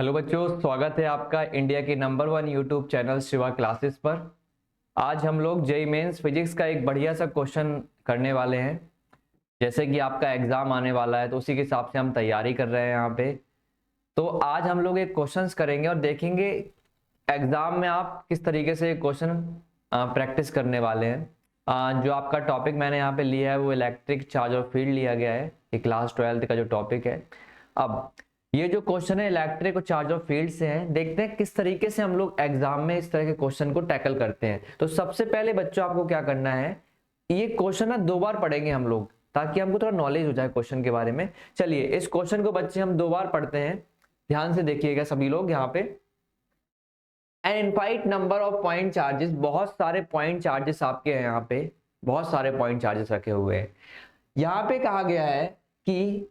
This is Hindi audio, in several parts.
हेलो बच्चों, स्वागत है आपका इंडिया के number 1 YouTube channel Shiva classes पर। आज हम लोग जेईई मेंस फिजिक्स का एक बढ़िया सा क्वेश्चन करने वाले हैं। जैसे कि आपका एग्जाम आने वाला है तो उसी के हिसाब से हम तैयारी कर रहे हैं यहाँ पे। तो आज हम लोग एक क्वेश्चंस करेंगे और देखेंगे एग्जाम में आप किस तरीके से क्वेश्चन प्रैक्टिस करने वाले हैं। जो आपका टॉपिक मैंने यहाँ पे लिया है वो इलेक्ट्रिक चार्ज और फील्ड लिया गया है। ये क्लास 12th का जो टॉपिक है। अब ये जो क्वेश्चन है इलेक्ट्रिक और चार्ज और फील्ड से है, देखते हैं किस तरीके से हम लोग एग्जाम में इस तरह के क्वेश्चन को टैकल करते हैं। तो सबसे पहले बच्चों आपको क्या करना है, ये क्वेश्चन ना 2 बार पढ़ेंगे हम लोग ताकि हमको थोड़ा नॉलेज हो जाए क्वेश्चन के बारे में। चलिए इस क्वेश्चन को बच्चे हम 2 बार पढ़ते हैं, ध्यान से देखिएगा सभी लोग। यहाँ पे an infinite number of point charges, बहुत सारे पॉइंट चार्जेस आपके हैं, यहाँ पे बहुत सारे पॉइंट चार्जेस रखे हुए हैं। यहाँ पे कहा गया है कि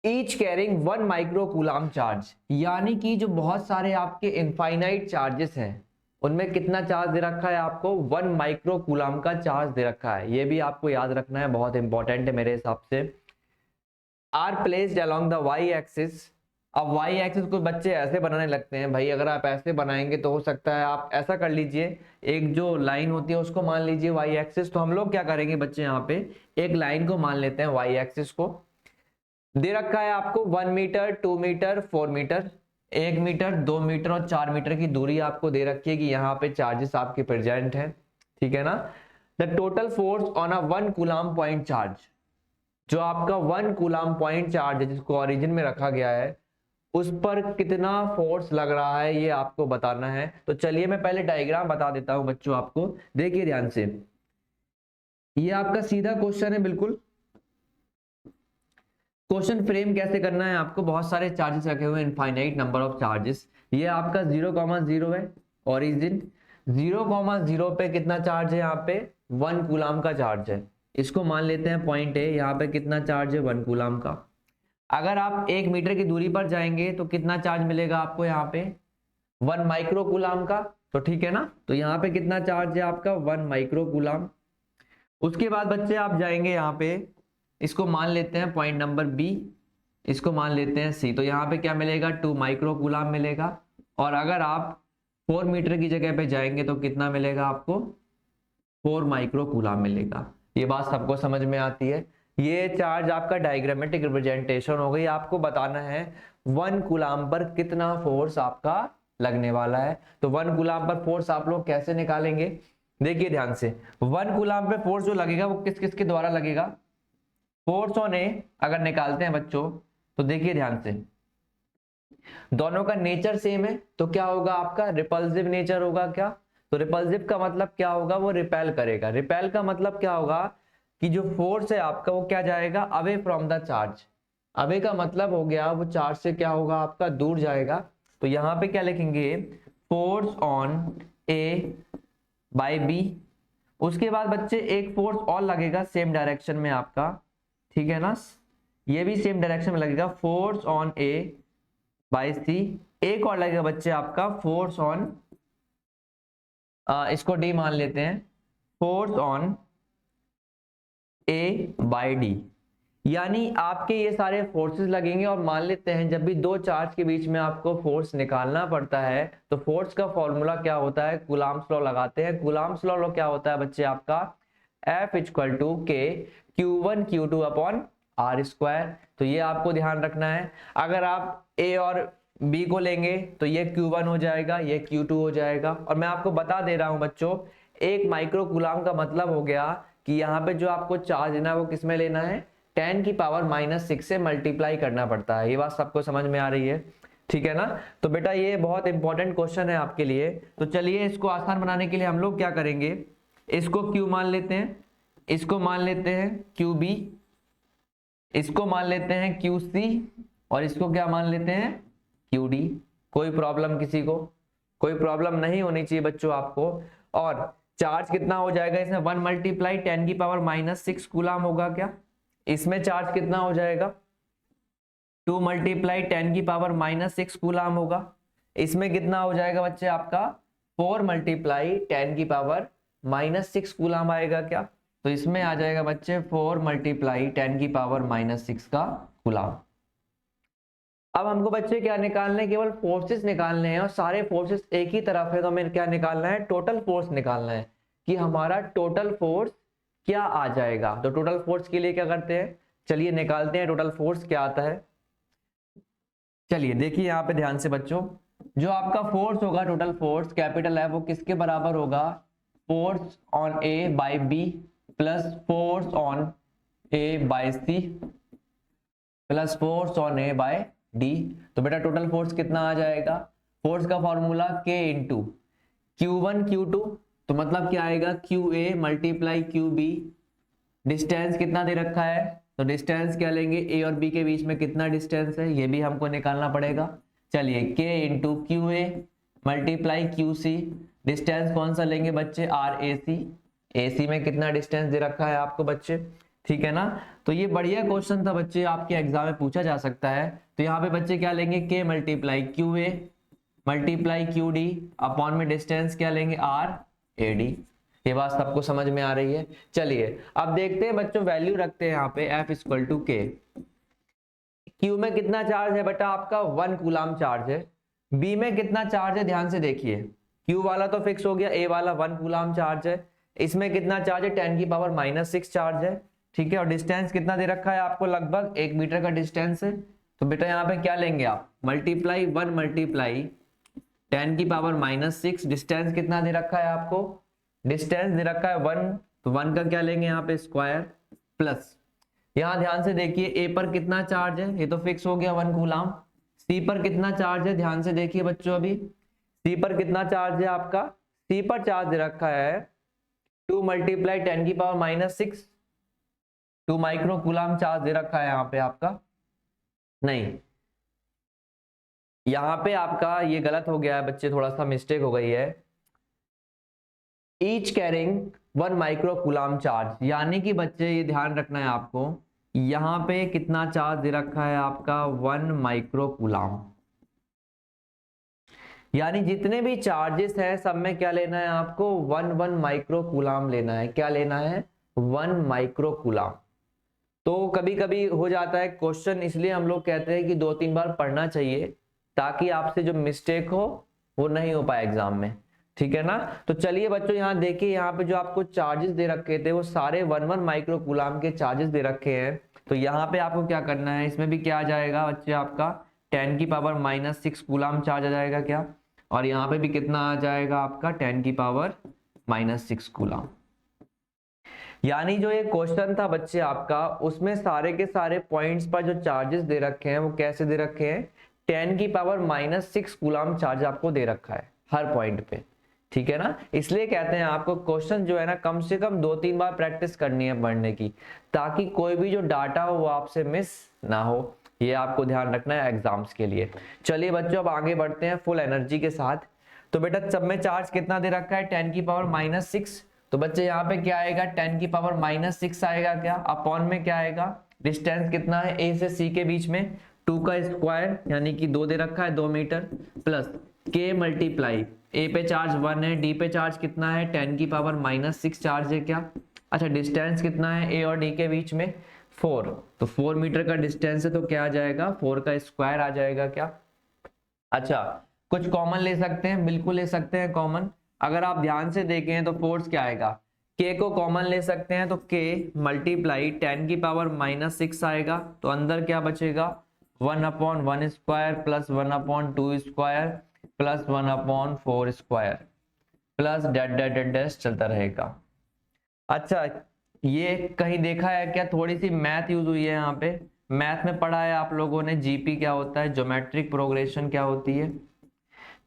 each carrying 1 micro coulomb charge, यानी कि जो बहुत सारे आपके इनफाइनाइट चार्जेस हैं उनमें कितना चार्ज दे रखा है आपको, 1 माइक्रो कूलाम का चार्ज दे रखा है। ये भी आपको याद रखना है, बहुत इंपॉर्टेंट है मेरे हिसाब से। Are placed along the y axis. अब वाई एक्सिस को बच्चे ऐसे बनाने लगते हैं भाई, अगर आप ऐसे बनाएंगे तो हो सकता है आप ऐसा कर लीजिए, एक जो लाइन होती है उसको मान लीजिए वाई एक्सिस। तो हम लोग क्या करेंगे बच्चे, यहाँ पे एक लाइन को मान लेते हैं वाई एक्सिस को। दे रखा है आपको 1 metre, 2 metre, 4 metre, 1 metre, 2 metre और 4 मीटर की दूरी आपको दे रखी है कि यहाँ पे चार्जेस आपके प्रेजेंट हैं, ठीक है ना। The total force on a 1 coulomb point charge, जो आपका 1 कूलाम पॉइंट चार्ज है जिसको ओरिजिन में रखा गया है उस पर कितना फोर्स लग रहा है ये आपको बताना है। तो चलिए मैं पहले डायग्राम बता देता हूं बच्चों आपको, देखिए ध्यान से। ये आपका सीधा क्वेश्चन है बिल्कुल। क्वेश्चन फ्रेम कैसे करना है आपको, बहुत सारे चार्जेस रखे हुए हैं, इनफाइनाइट नंबर ऑफ चार्जेस। ये आपका 0,0 है ओरिजिन। 0,0 पे कितना चार्ज है, यहाँ पे 1 कूलाम का चार्ज है। इसको मान लेते हैं पॉइंट है, यहाँ पे कितना चार्ज है 1 कूलाम का। अगर आप 1 मीटर की दूरी पर जाएंगे तो कितना चार्ज मिलेगा आपको, यहाँ पे 1 माइक्रो कूलाम का। तो ठीक है ना, तो यहाँ पे कितना चार्ज है आपका 1 माइक्रो कूलाम। उसके बाद बच्चे आप जाएंगे यहाँ पे, इसको मान लेते हैं पॉइंट नंबर बी, इसको मान लेते हैं सी। तो यहाँ पे क्या मिलेगा, 2 माइक्रो कूलाम मिलेगा। और अगर आप 4 मीटर की जगह पे जाएंगे तो कितना मिलेगा आपको, 4 माइक्रो कूलाम मिलेगा। ये बात सबको समझ में आती है। ये चार्ज आपका डायग्रामेटिक रिप्रेजेंटेशन हो गई, आपको बताना है 1 कूलाम पर कितना फोर्स आपका लगने वाला है। तो 1 कूलाम पर फोर्स आप लोग कैसे निकालेंगे, देखिए ध्यान से। 1 कूलाम पे फोर्स जो लगेगा वो किस किस के द्वारा लगेगा, फोर्स ऑन ए अगर निकालते हैं बच्चों तो देखिए ध्यान से, दोनों का नेचर सेम है तो क्या होगा आपका, रिपल्सिव नेचर होगा क्या। तो रिपल्सिव का मतलब क्या होगा, वो रिपेल करेगा। रिपेल का मतलब क्या होगा कि जो फोर्स है आपका वो क्या जाएगा, away from the charge. Away का मतलब हो गया वो चार्ज से क्या होगा आपका, दूर जाएगा। तो यहाँ पे क्या लिखेंगे, force on A by B. उसके बाद बच्चे एक फोर्स और लगेगा सेम डायरेक्शन में आपका, ठीक है ना, ये भी सेम डायरेक्शन में लगेगा, फोर्स ऑन ए बाय सी। एक और लगेगा बच्चे आपका फोर्स ऑन, इसको डी मान लेते हैं, force on A by D. यानी आपके ये सारे फोर्सेस लगेंगे। और मान लेते हैं जब भी 2 चार्ज के बीच में आपको फोर्स निकालना पड़ता है तो फोर्स का फॉर्मूला क्या होता है, कूलाम्स लॉ लगाते हैं। कूलाम्स लॉ क्या होता है बच्चे आपका, F इक्वल टू के Q1 Q2 upon are square. तो ये आपको ध्यान रखना है। अगर आप ए और बी को लेंगे तो ये Q1 हो जाएगा, ये Q2 हो जाएगा। और मैं आपको बता दे रहा हूं बच्चों, 1 माइक्रो कूलाम का मतलब हो गया कि यहाँ पे जो आपको चार्ज लेना है वो किस में लेना है, 10 की पावर -6 से मल्टीप्लाई करना पड़ता है। ये बात सबको समझ में आ रही है, ठीक है ना। तो बेटा ये बहुत इंपॉर्टेंट क्वेश्चन है आपके लिए। तो चलिए इसको आसान बनाने के लिए हम लोग क्या करेंगे, इसको Q मान लेते हैं, इसको मान लेते हैं QB, इसको मान लेते हैं QC और इसको क्या मान लेते हैं QD। कोई प्रॉब्लम किसी को, कोई प्रॉब्लम नहीं होनी चाहिए बच्चों आपको। और चार्ज कितना हो जाएगा इसमें, 1 मल्टीप्लाई 10 की पावर -6 कूलाम होगा क्या। इसमें चार्ज कितना हो जाएगा, 2 मल्टीप्लाई 10 की पावर -6 कूलाम होगा। इसमें कितना हो जाएगा बच्चे आपका, 4 मल्टीप्लाई 10 की पावर -6 कूलाम आएगा क्या। तो इसमें आ जाएगा बच्चे 4 मल्टीप्लाई 10 की पावर -6 का कूलाम। अब हमको बच्चे क्या निकालने हैं, केवल फोर्सेस निकालने हैं और सारे फोर्सेस एक ही तरफ है, तो हमें क्या निकालना है, टोटल फोर्स निकालना है कि हमारा टोटल फोर्स क्या आ जाएगा। तो टोटल फोर्स के लिए क्या करते हैं, चलिए निकालते हैं टोटल फोर्स क्या आता है। चलिए देखिए यहाँ पे ध्यान से बच्चों, जो आपका फोर्स होगा, टोटल फोर्स कैपिटल है, वो किसके बराबर होगा, force on A by B plus force on A by C plus force on A by D. तो बेटा टोटल फोर्स कितना आ जाएगा, फोर्स का formula K into Q1 Q2, तो मतलब क्या आएगा, QA मल्टीप्लाई QB। डिस्टेंस कितना दे रखा है, तो डिस्टेंस क्या लेंगे, ए और बी के बीच में कितना डिस्टेंस है, ये भी हमको निकालना पड़ेगा। चलिए K into QA multiply QC, distance कौन सा लेंगे बच्चे, RAC, AC में कितना डिस्टेंस दे रखा है आपको बच्चे, ठीक है ना। तो ये बढ़िया क्वेश्चन था बच्चे, आपके एग्जाम में पूछा जा सकता है। तो यहाँ पे बच्चे क्या लेंगे, K multiply QA multiply QD upon में डिस्टेंस क्या लेंगे, RAD। ये बात सबको समझ में आ रही है। चलिए अब देखते हैं बच्चों, वैल्यू रखते हैं यहाँ पे F equal to K। Q में कितना चार्ज है बेटा आपका, 1 कूलाम चार्ज है। B में कितना चार्ज है, ध्यान से देखिए, Q वाला तो फिक्स हो गया, A वाला 1 कूलाम चार्ज है। इसमें कितना चार्ज है, 10 की पावर -6 चार्ज है, ठीक है। और डिस्टेंस कितना दे रखा है आपको, लगभग 1 मीटर का डिस्टेंस है। तो बेटा यहाँ पे क्या लेंगे आप, मल्टीप्लाई 1 मल्टीप्लाई 10 की पावर -6, डिस्टेंस कितना दे रखा है आपको, डिस्टेंस दे रखा है 1, तो 1 का क्या लेंगे यहाँ पे स्क्वायर, प्लस यहाँ ध्यान से देखिए ए पर कितना चार्ज है, ये तो फिक्स हो गया 1 कूलाम। सी पर कितना चार्ज है, ध्यान से देखिए बच्चों, अभी सी पर कितना चार्ज है आपका, सी पर चार्ज दे रखा है 2 मल्टीप्लाई 10 की पावर -6, 2 माइक्रो कूलाम चार्ज दे रखा है यहाँ पे आपका, नहीं यहाँ पे आपका ये गलत हो गया है बच्चे, थोड़ा सा मिस्टेक हो गई है। Each carrying 1 micro coulomb charge, यानी कि बच्चे ये ध्यान रखना है आपको, यहाँ पे कितना चार्ज दे रखा है आपका, 1 माइक्रो कूलाम। यानी जितने भी चार्जेस हैं सब में क्या लेना है आपको, 1 माइक्रो कूलाम लेना है। क्या लेना है, 1 माइक्रो कूलाम। तो कभी कभी हो जाता है क्वेश्चन, इसलिए हम लोग कहते हैं कि 2-3 बार पढ़ना चाहिए, ताकि आपसे जो मिस्टेक हो वो नहीं हो पाए एग्जाम में, ठीक है ना। तो चलिए बच्चों यहाँ देखिए, यहाँ पे जो आपको चार्जेस दे रखे थे वो सारे 1 माइक्रो कूलाम के चार्जेस दे रखे हैं। तो यहाँ पे आपको क्या करना है, इसमें भी क्या आ जाएगा बच्चे आपका 10 की पावर -6 कूलाम चार्ज आ जाएगा क्या, और यहाँ पे भी कितना आ जाएगा आपका 10 की पावर -6 कूलाम। यानी जो ये क्वेश्चन था बच्चे आपका, उसमें सारे के सारे पॉइंट्स पर जो चार्जेस दे रखे हैं वो कैसे दे रखे हैं, 10 की पावर -6 कूलाम चार्ज आपको दे रखा है हर पॉइंट पे, ठीक है ना। इसलिए कहते हैं आपको क्वेश्चन जो है ना, कम से कम 2-3 बार प्रैक्टिस करनी है पढ़ने की, ताकि कोई भी जो डाटा हो वो आपसे मिस ना हो। ये आपको ध्यान रखना है एग्जाम्स के लिए। चलिए बच्चों अब आगे बढ़ते हैं फुल एनर्जी के साथ। तो बेटा सब में चार्ज कितना दे रखा है, 10 की पावर -6। तो बच्चे यहाँ पे क्या आएगा, 10 की पावर -6 आएगा क्या, अपॉन में क्या आएगा, डिस्टेंस कितना है ए से सी के बीच में, 2 का स्क्वायर यानी कि 2 दे रखा है 2 मीटर, प्लस के मल्टीप्लाई ए पे चार्ज 1 है, डी पे चार्ज कितना है, 10 की पावर -6 चार्ज है क्या। अच्छा डिस्टेंस कितना है ए और डी के बीच में, 4, तो 4 मीटर का डिस्टेंस है, तो क्या आ जाएगा, 4 का स्क्वायर आ जाएगा क्या। अच्छा कुछ कॉमन ले सकते हैं, बिल्कुल ले सकते हैं कॉमन। अगर आप ध्यान से देखें तो फोर्स क्या आएगा, k को कॉमन ले सकते हैं, तो k मल्टीप्लाई 10 की पावर -6 आएगा, तो अंदर क्या बचेगा, 1/1 square plus 1/2 square plus 1/4 square plus dash चलता रहेगा। अच्छा ये कहीं देखा है क्या, थोड़ी सी मैथ यूज हुई है यहाँ पे, मैथ में पढ़ा है आप लोगों ने, जीपी क्या होता है, ज्योमेट्रिक प्रोग्रेशन क्या होती है,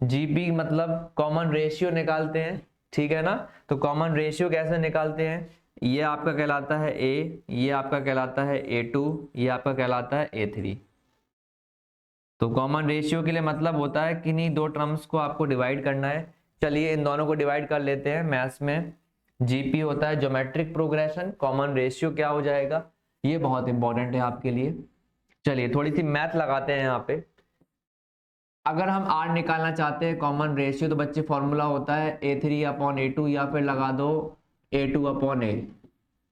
जीपी मतलब कॉमन रेशियो निकालते हैं, ठीक है ना। तो कॉमन रेशियो कैसे निकालते हैं, ये आपका कहलाता है ए, ये आपका कहलाता है A2, ये आपका कहलाता है A3। तो कॉमन रेशियो के लिए मतलब होता है कि नहीं, 2 टर्म्स को आपको डिवाइड करना है। चलिए इन दोनों को डिवाइड कर लेते हैं। मैथ्स में जीपी होता है ज्योमेट्रिक प्रोग्रेशन, कॉमन रेशियो क्या हो जाएगा, ये बहुत इंपॉर्टेंट है आपके लिए। चलिए थोड़ी सी मैथ लगाते हैं यहाँ पे। अगर हम R निकालना चाहते हैं कॉमन रेशियो, तो बच्चे फॉर्मूला होता है A3/A2, या फिर लगा दो A2/A।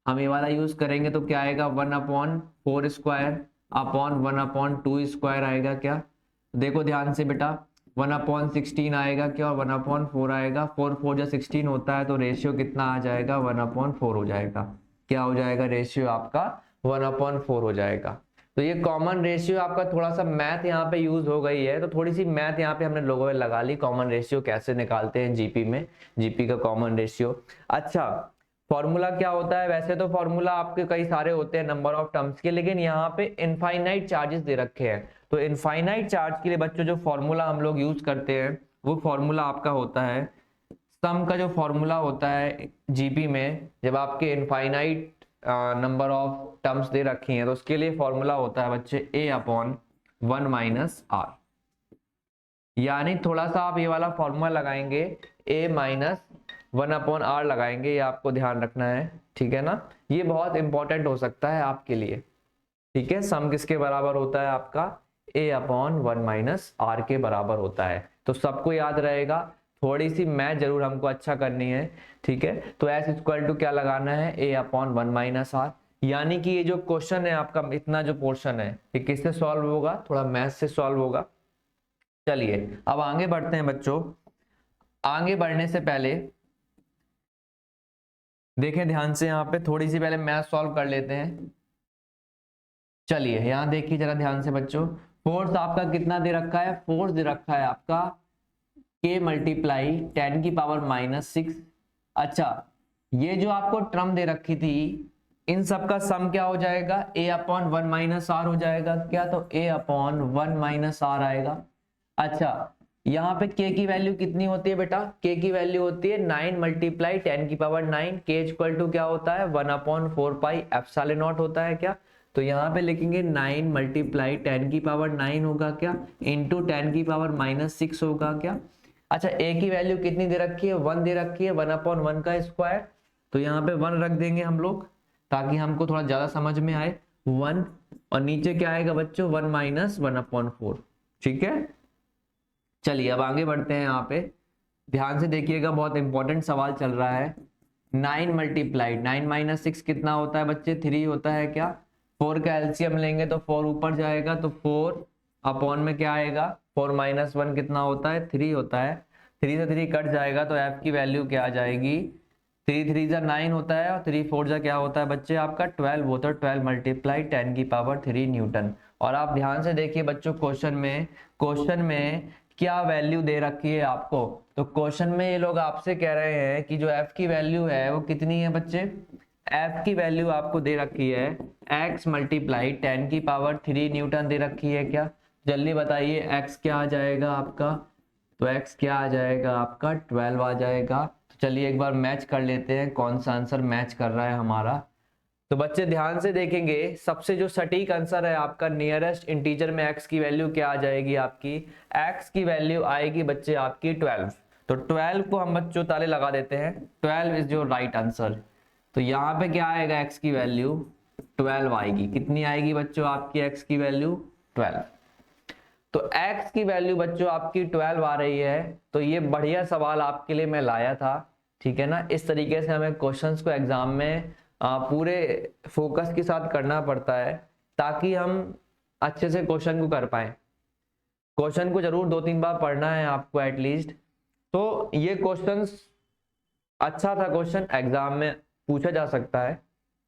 हम ये वाला यूज करेंगे तो क्या आएगा, 1/4 स्क्वायर अपॉन 1/2 स्क्वायर आएगा क्या, देखो ध्यान से बेटा, 1/16 आएगा क्या और 1/4 आएगा, 4 4 जो 16 होता है, तो रेशियो कितना आ जाएगा 1/4 हो जाएगा। क्या हो जाएगा रेशियो आपका 1/4 हो जाएगा। तो ये कॉमन रेशियो आपका, थोड़ा सा मैथ यहाँ पे यूज हो गई है, तो थोड़ी सी मैथ यहाँ पे हमने लोगों में लगा ली, कॉमन रेशियो कैसे निकालते हैं जीपी में, जीपी का कॉमन रेशियो। अच्छा फॉर्मूला क्या होता है, वैसे तो फॉर्मूला आपके कई सारे होते हैं नंबर ऑफ टर्म्स के, लेकिन यहाँ पे इनफाइनाइट चार्जेस दे रखे हैं, तो इनफाइनाइट चार्ज के लिए बच्चों जो फॉर्मूला हम लोग यूज करते हैं वो फॉर्मूला आपका होता है, सम का जो फॉर्मूला होता है जीपी में, जब आपके इनफाइनाइट नंबर ऑफ टर्म्स दे रखी हैं तो उसके लिए फॉर्मूला होता है बच्चे a/1 माइनस r, यानी थोड़ा सा आप ये वाला फॉर्मूला लगाएंगे a-1/r लगाएंगे, ये आपको ध्यान रखना है, ठीक है ना, ये बहुत इंपॉर्टेंट हो सकता है आपके लिए, ठीक है। सम किसके बराबर होता है आपका a/1 माइनस r के बराबर होता है, तो सबको याद रहेगा, थोड़ी सी मैथ जरूर हमको अच्छा करनी है, ठीक है। तो s इक्वल टू क्या लगाना है a/1 माइनस r, यानी कि ये जो क्वेश्चन है आपका, इतना जो पोर्शन है ये किससे सॉल्व होगा, थोड़ा मैथ से सॉल्व होगा। चलिए अब आगे बढ़ते हैं बच्चों, आगे बढ़ने से पहले देखें ध्यान से, यहाँ पे थोड़ी सी पहले मैथ सॉल्व कर लेते हैं। चलिए यहाँ देखिए जरा ध्यान से बच्चों, फोर्स आपका कितना दे रखा है, फोर्स दे रखा है आपका k मल्टीप्लाई 10⁻⁻6। अच्छा ये जो आपको टर्म दे रखी थी, इन सब का सम क्या हो जाएगा a/1 माइनस r हो जाएगा क्या, तो a/1 माइनस r आएगा। अच्छा यहाँ पे k की वैल्यू कितनी होती है बेटा, k की वैल्यू होती है 9 मल्टीप्लाई 10⁻⁹, k इक्वल टू क्या होता है 1/4 पाई एप्सिलॉन नॉट होता है क्या, तो यहाँ पे लिखेंगे 9 मल्टीप्लाई 10⁻⁹ होगा क्या, इंटू 10⁻⁻6 होगा क्या। अच्छा a की वैल्यू कितनी दे रखी है 1 दे रखी है, 1/1 का स्क्वायर, तो यहाँ पे 1 रख देंगे हम लोग ताकि हमको थोड़ा ज्यादा समझ में आए, 1 और नीचे क्या आएगा बच्चों 1 माइनस 1/4, ठीक है। चलिए अब आगे बढ़ते हैं, यहाँ पे ध्यान से देखिएगा, बहुत इंपॉर्टेंट सवाल चल रहा है। 9 मल्टीप्लाइड 9 माइनस 6 कितना होता है बच्चे 3 होता है क्या, 4 का एलसीएम लेंगे तो 4 ऊपर जाएगा, तो 4 अपॉन में क्या आएगा 4 माइनस 1 कितना होता है 3 होता है, 3 से 3 कट जाएगा तो f की वैल्यू क्या आ जाएगी, 3 3 जा 9 होता है और 3 4 जा क्या होता है बच्चे आपका 12 होता है, 12 मल्टीप्लाई 10⁻³ न्यूटन। और आप ध्यान से देखिए बच्चों क्वेश्चन में क्या वैल्यू दे रखी है आपको, तो क्वेश्चन में ये लोग आपसे कह रहे हैं कि जो f की वैल्यू है वो कितनी है बच्चे, f की वैल्यू आपको दे रखी है x मल्टीप्लाई 10⁻³ न्यूटन दे रखी है क्या, जल्दी बताइए x क्या आ जाएगा आपका, तो x क्या आ जाएगा आपका 12 आ जाएगा। तो चलिए एक बार मैच कर लेते हैं कौन सा आंसर मैच कर रहा है हमारा। तो बच्चे ध्यान से देखेंगे, सबसे जो सटीक आंसर है आपका नियरेस्ट इंटीजर में x की वैल्यू क्या आ जाएगी आपकी, x की वैल्यू आएगी बच्चे आपकी 12, तो 12 को हम बच्चों ताले लगा देते हैं, 12 इज जो राइट आंसर। तो यहाँ पे क्या आएगा x की वैल्यू 12 आएगी, कितनी आएगी बच्चों आपकी x की वैल्यू 12, तो x की वैल्यू बच्चों आपकी 12 आ रही है। तो ये बढ़िया सवाल आपके लिए मैं लाया था, ठीक है ना। इस तरीके से हमें क्वेश्चंस को एग्जाम में पूरे फोकस के साथ करना पड़ता है ताकि हम अच्छे से क्वेश्चन को कर पाए। क्वेश्चन को जरूर 2-3 बार पढ़ना है आपको एटलीस्ट। तो ये क्वेश्चंस अच्छा था, क्वेश्चन एग्जाम में पूछा जा सकता है,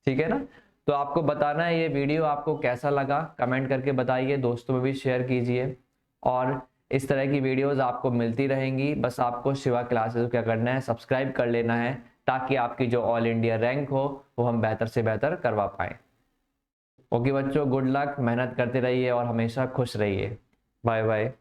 ठीक है ना। तो आपको बताना है ये वीडियो आपको कैसा लगा, कमेंट करके बताइए, दोस्तों में भी शेयर कीजिए, और इस तरह की वीडियोस आपको मिलती रहेंगी। बस आपको शिवा क्लासेस को क्या करना है, सब्सक्राइब कर लेना है ताकि आपकी जो ऑल इंडिया रैंक हो वो हम बेहतर से बेहतर करवा पाए। ओके बच्चों, गुड लक, मेहनत करते रहिए और हमेशा खुश रहिए। Bye bye.